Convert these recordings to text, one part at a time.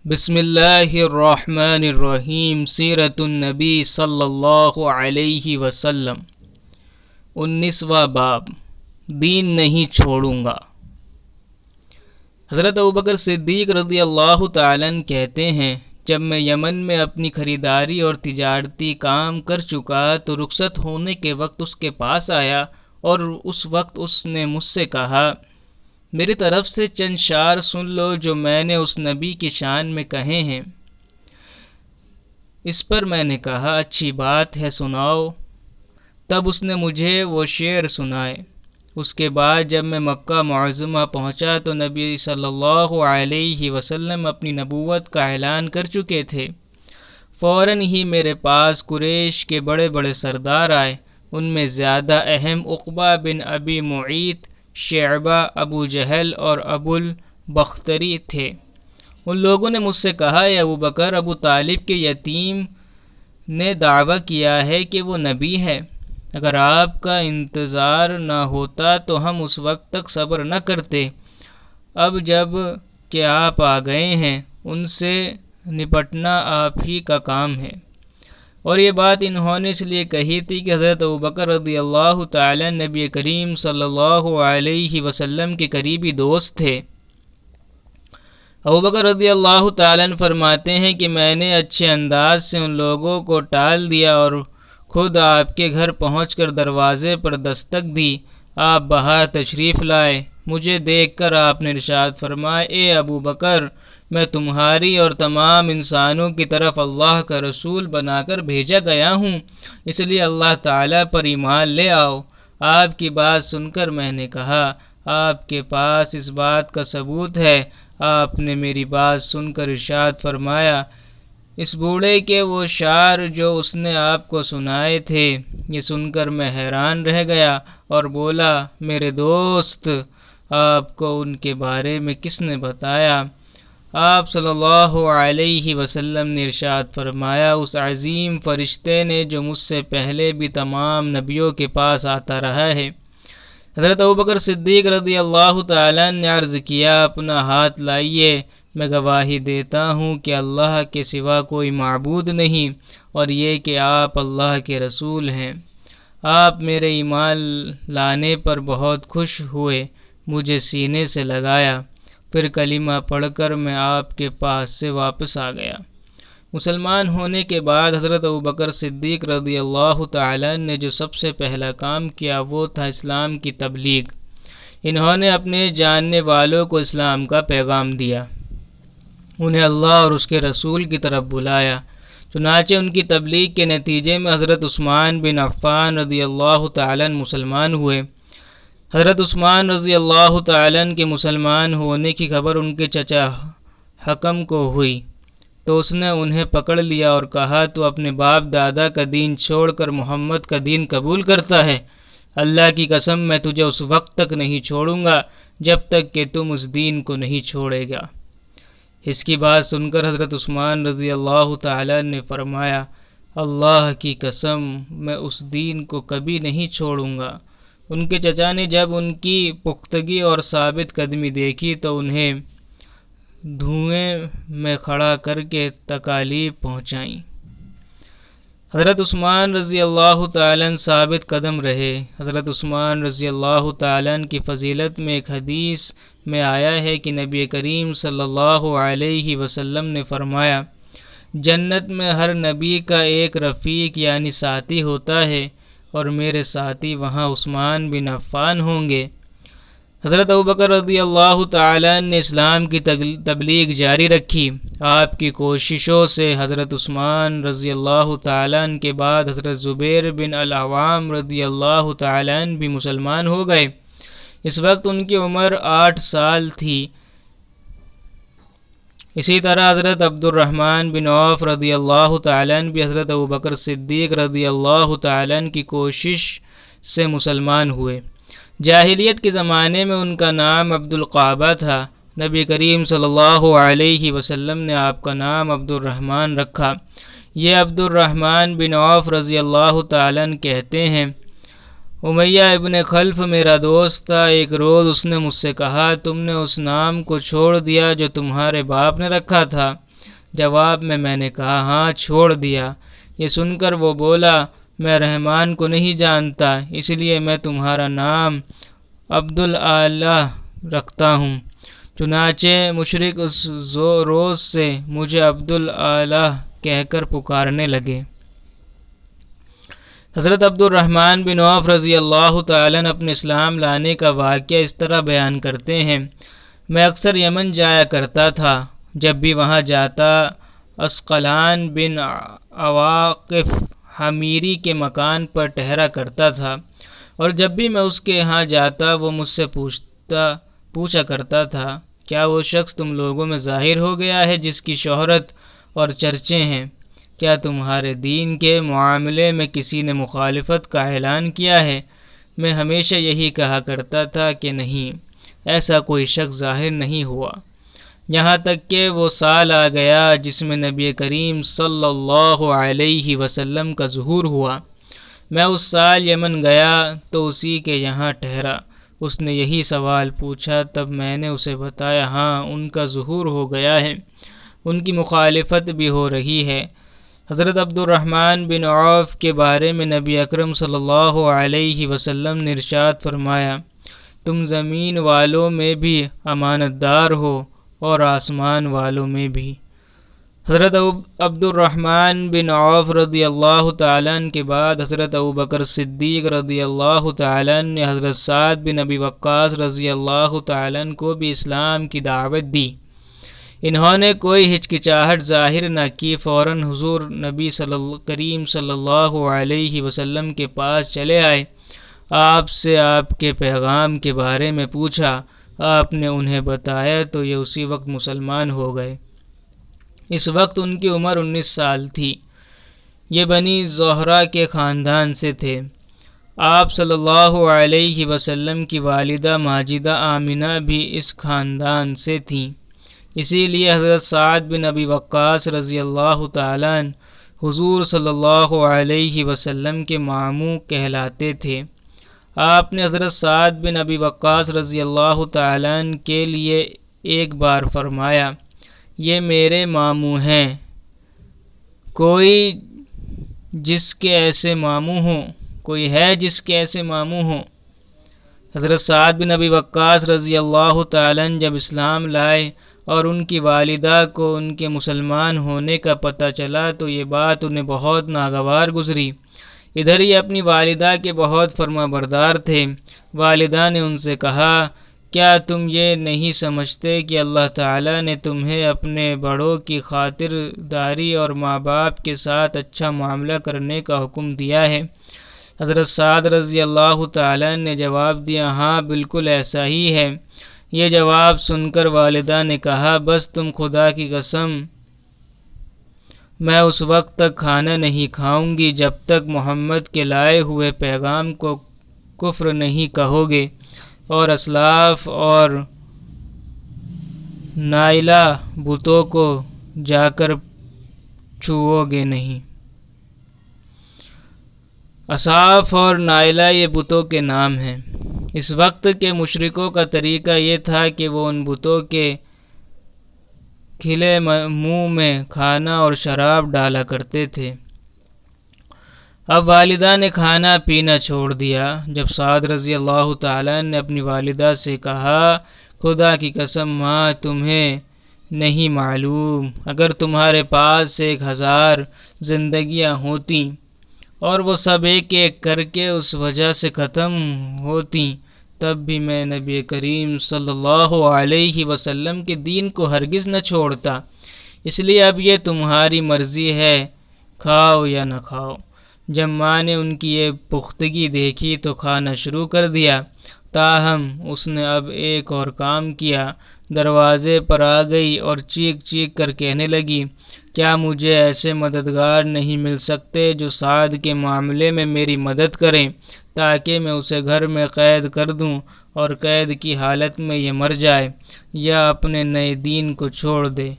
بسم اللہ الرحمن الرحیم۔ سیرت النبی صلی اللہ علیہ وسلم۔ 19واں باب، دین نہیں چھوڑوں گا۔ حضرت ابوبکر صدیق رضی اللہ تعالیٰ عنہ کہتے ہیں، جب میں یمن میں اپنی خریداری اور تجارتی کام کر چکا تو رخصت ہونے کے وقت اس کے پاس آیا اور اس وقت اس نے مجھ سے کہا، میری طرف سے چند شعر سن لو جو میں نے اس نبی کی شان میں کہے ہیں۔ اس پر میں نے کہا، اچھی بات ہے، سناؤ۔ تب اس نے مجھے وہ شعر سنائے۔ اس کے بعد جب میں مکہ معظمہ پہنچا تو نبی صلی اللہ علیہ وسلم اپنی نبوت کا اعلان کر چکے تھے۔ فوراً ہی میرے پاس قریش کے بڑے بڑے سردار آئے۔ ان میں زیادہ اہم عقبہ بن ابی معیط، شعبہ، ابو جہل اور ابو البختری تھے۔ ان لوگوں نے مجھ سے کہا، اے ابو بکر، ابو طالب کے یتیم نے دعویٰ کیا ہے کہ وہ نبی ہے۔ اگر آپ کا انتظار نہ ہوتا تو ہم اس وقت تک صبر نہ کرتے۔ اب جب کہ آپ آ گئے ہیں، ان سے نپٹنا آپ ہی کا کام ہے۔ اور یہ بات انہوں نے اس لیے کہی تھی کہ حضرت ابوبکر رضی اللہ تعالیٰ نبی کریم صلی اللہ علیہ وسلم کے قریبی دوست تھے۔ ابوبکر رضی اللہ تعالیٰ فرماتے ہیں کہ میں نے اچھے انداز سے ان لوگوں کو ٹال دیا اور خود آپ کے گھر پہنچ کر دروازے پر دستک دی۔ آپ باہر تشریف لائے۔ مجھے دیکھ کر آپ نے ارشاد فرمایا، اے ابو بکر، میں تمہاری اور تمام انسانوں کی طرف اللہ کا رسول بنا کر بھیجا گیا ہوں، اس لیے اللہ تعالیٰ پر ایمان لے آؤ۔ آپ کی بات سن کر میں نے کہا، آپ کے پاس اس بات کا ثبوت ہے؟ آپ نے میری بات سن کر ارشاد فرمایا، اس بوڑھے کے وہ شعر جو اس نے آپ کو سنائے تھے۔ یہ سن کر میں حیران رہ گیا اور بولا، میرے دوست، آپ کو ان کے بارے میں کس نے بتایا؟ آپ صلی اللہ علیہ وسلم نے ارشاد فرمایا، اس عظیم فرشتے نے جو مجھ سے پہلے بھی تمام نبیوں کے پاس آتا رہا ہے۔ حضرت ابوبکر صدیق رضی اللہ تعالیٰ نے عرض کیا، اپنا ہاتھ لائیے، میں گواہی دیتا ہوں کہ اللہ کے سوا کوئی معبود نہیں اور یہ کہ آپ اللہ کے رسول ہیں۔ آپ میرے ایمان لانے پر بہت خوش ہوئے، مجھے سینے سے لگایا، پھر کلمہ پڑھ کر میں آپ کے پاس سے واپس آ گیا۔ مسلمان ہونے کے بعد حضرت ابوبکر صدیق رضی اللہ تعالیٰ نے جو سب سے پہلا کام کیا وہ تھا اسلام کی تبلیغ۔ انہوں نے اپنے جاننے والوں کو اسلام کا پیغام دیا، انہیں اللہ اور اس کے رسول کی طرف بلایا۔ چنانچہ ان کی تبلیغ کے نتیجے میں حضرت عثمان بن عفان رضی اللہ تعالیٰ مسلمان ہوئے۔ حضرت عثمان رضی اللہ تعالیٰ کے مسلمان ہونے کی خبر ان کے چچا حکم کو ہوئی تو اس نے انہیں پکڑ لیا اور کہا، تو اپنے باپ دادا کا دین چھوڑ کر محمد کا دین قبول کرتا ہے؟ اللہ کی قسم، میں تجھے اس وقت تک نہیں چھوڑوں گا جب تک کہ تم اس دین کو نہیں چھوڑے گا۔ اس کی بات سن کر حضرت عثمان رضی اللہ تعالیٰ نے فرمایا، اللہ کی قسم، میں اس دین کو کبھی نہیں چھوڑوں گا۔ ان کے چچا نے جب ان کی پختگی اور ثابت قدمی دیکھی تو انہیں دھوئیں میں کھڑا کر کے تکالیف پہنچائیں۔ حضرت عثمان رضی اللہ تعالیٰ ثابت قدم رہے۔ حضرت عثمان رضی اللہ تعالیٰ کی فضیلت میں ایک حدیث میں آیا ہے کہ نبی کریم صلی اللہ علیہ وسلم نے فرمایا، جنت میں ہر نبی کا ایک رفیق یعنی ساتھی ہوتا ہے اور میرے ساتھی وہاں عثمان بن عفان ہوں گے۔ حضرت ابوبکر رضی اللہ تعالیٰ نے اسلام کی تبلیغ جاری رکھی۔ آپ کی کوششوں سے حضرت عثمان رضی اللہ تعالیٰ کے بعد حضرت زبیر بن العوام رضی اللہ تعالیٰ بھی مسلمان ہو گئے۔ اس وقت ان کی عمر 8 سال تھی۔ اسی طرح حضرت عبد الرحمن بن عوف رضی اللہ تعالیٰ بھی حضرت ابوبکر صدیق رضی اللہ تعالیٰ کی کوشش سے مسلمان ہوئے۔ جاہلیت کے زمانے میں ان کا نام عبد القعبہ تھا۔ نبی کریم صلی اللہ علیہ وسلم نے آپ کا نام عبد الرحمن رکھا۔ یہ عبد الرحمن بن عوف رضی اللہ تعالیٰ کہتے ہیں، امیہ ابن خلف میرا دوست تھا۔ ایک روز اس نے مجھ سے کہا، تم نے اس نام کو چھوڑ دیا جو تمہارے باپ نے رکھا تھا۔ جواب میں نے کہا ہاں چھوڑ دیا۔ یہ سن کر وہ بولا میں رحمان کو نہیں جانتا، اس لیے میں تمہارا نام عبداللہ رکھتا ہوں۔ چنانچہ مشرک اس روز سے مجھے عبداللہ کہہ کر پکارنے لگے۔ حضرت عبد الرحمن بن عوف رضی اللہ تعالیٰ عنہ اپنے اسلام لانے کا واقعہ اس طرح بیان کرتے ہیں، میں اکثر یمن جایا کرتا تھا، جب بھی وہاں جاتا عسقلان بن عواقف حمیری کے مکان پر ٹھہرا کرتا تھا، اور جب بھی میں اس کے ہاں جاتا وہ مجھ سے پوچھا کرتا تھا کیا وہ شخص تم لوگوں میں ظاہر ہو گیا ہے جس کی شہرت اور چرچے ہیں؟ کیا تمہارے دین کے معاملے میں کسی نے مخالفت کا اعلان کیا ہے؟ میں ہمیشہ یہی کہا کرتا تھا کہ نہیں، ایسا کوئی شخص ظاہر نہیں ہوا، یہاں تک کہ وہ سال آ گیا جس میں نبی کریم صلی اللہ علیہ وسلم کا ظہور ہوا۔ میں اس سال یمن گیا تو اسی کے یہاں ٹھہرا، اس نے یہی سوال پوچھا، تب میں نے اسے بتایا ہاں ان کا ظہور ہو گیا ہے، ان کی مخالفت بھی ہو رہی ہے۔ حضرت عبد الرحمن بن عوف کے بارے میں نبی اکرم صلی اللہ علیہ وسلم نے ارشاد فرمایا تم زمین والوں میں بھی امانت دار ہو اور آسمان والوں میں بھی۔ حضرت عبد الرحمن بن عوف رضی اللہ تعالیٰ عنہ کے بعد حضرت ابوبکر صدیق رضی اللہ تعالیٰ عنہ نے حضرت سعد بن ابی وقاص رضی اللہ تعالیٰ عنہ کو بھی اسلام کی دعوت دی۔ انہوں نے کوئی ہچکچاہٹ ظاہر نہ کی، فوراً حضور نبی کریم صلی اللہ علیہ وسلم کے پاس چلے آئے، آپ سے آپ کے پیغام کے بارے میں پوچھا، آپ نے انہیں بتایا تو یہ اسی وقت مسلمان ہو گئے۔ اس وقت ان کی عمر 19 سال تھی۔ یہ بنی زہرہ کے خاندان سے تھے۔ آپ صلی اللہ علیہ وسلم کی والدہ ماجدہ آمنہ بھی اس خاندان سے تھیں، اسی لیے حضرت سعد بن ابی وقاص رضی اللہ تعالیٰ عنہ حضور صلی اللہ علیہ وسلم کے ماموں کہلاتے تھے۔ آپ نے حضرت سعد بن ابی وقاص رضی اللہ تعالیٰ عنہ کے لیے ایک بار فرمایا یہ میرے ماموں ہیں، کوئی جس کے ایسے ماموں ہوں، کوئی ہے جس کے ایسے ماموں ہوں؟ حضرت سعد بن ابی وقاص رضی اللہ تعالیٰ عنہ جب اسلام لائے اور ان کی والدہ کو ان کے مسلمان ہونے کا پتہ چلا تو یہ بات انہیں بہت ناگوار گزری۔ ادھر ہی اپنی والدہ کے بہت فرما بردار تھے۔ والدہ نے ان سے کہا کیا تم یہ نہیں سمجھتے کہ اللہ تعالیٰ نے تمہیں اپنے بڑوں کی خاطر داری اور ماں باپ کے ساتھ اچھا معاملہ کرنے کا حکم دیا ہے؟ حضرت سعد رضی اللہ تعالیٰ نے جواب دیا ہاں بالکل ایسا ہی ہے۔ یہ جواب سن کر والدہ نے کہا بس تم خدا کی قسم میں اس وقت تک کھانا نہیں کھاؤں گی جب تک محمد کے لائے ہوئے پیغام کو کفر نہیں کہو گے اور اسلاف اور نائلہ بتوں کو جا کر چھوؤ گے نہیں۔ اصاف اور نائلہ یہ بتوں کے نام ہیں۔ اس وقت کے مشرکوں کا طریقہ یہ تھا کہ وہ ان بتوں کے کھلے منہ میں کھانا اور شراب ڈالا کرتے تھے۔ اب والدہ نے کھانا پینا چھوڑ دیا۔ جب سعد رضی اللہ تعالیٰ نے اپنی والدہ سے کہا خدا کی قسم ماں تمہیں نہیں معلوم، اگر تمہارے پاس 1000 زندگیاں ہوتیں اور وہ سب ایک ایک کر کے اس وجہ سے ختم ہوتیں تب بھی میں نبی کریم صلی اللہ علیہ وسلم کے دین کو ہرگز نہ چھوڑتا، اس لیے اب یہ تمہاری مرضی ہے کھاؤ یا نہ کھاؤ۔ جب ماں نے ان کی یہ پختگی دیکھی تو کھانا شروع کر دیا، تاہم اس نے اب ایک اور کام کیا، دروازے پر آ گئی اور چیخ چیخ کر کہنے لگی کیا مجھے ایسے مددگار نہیں مل سکتے جو سعد کے معاملے میں میری مدد کریں تاکہ میں اسے گھر میں قید کر دوں اور قید کی حالت میں یہ مر جائے یا اپنے نئے دین کو چھوڑ دے۔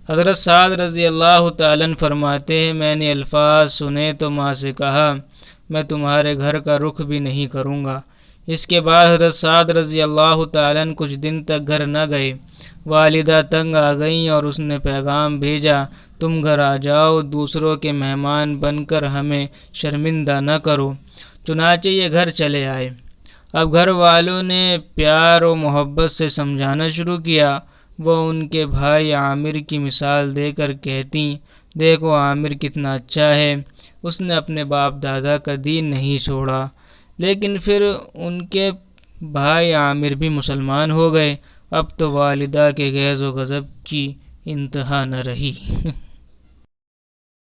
حضرت سعد رضی اللہ تعالیٰ عنہ فرماتے ہیں میں نے الفاظ سنے تو ماں سے کہا میں تمہارے گھر کا رخ بھی نہیں کروں گا، اس کے بعد حضرت سعد رضی اللہ تعالیٰ عنہ کچھ دن تک گھر نہ گئے۔ والدہ تنگ آ گئیں اور اس نے پیغام بھیجا، تم گھر آ جاؤ، دوسروں کے مہمان بن کر ہمیں شرمندہ نہ کرو۔ چنانچہ یہ گھر چلے آئے۔ اب گھر والوں نے پیار و محبت سے سمجھانا شروع کیا۔ وہ ان کے بھائی عامر کی مثال دے کر کہتی، دیکھو عامر کتنا اچھا ہے، اس نے اپنے باپ دادا کا دین نہیں چھوڑا۔ لیکن پھر ان کے بھائی عامر بھی مسلمان ہو گئے۔ اب تو والدہ کے غیظ و غضب کی انتہا نہ رہی۔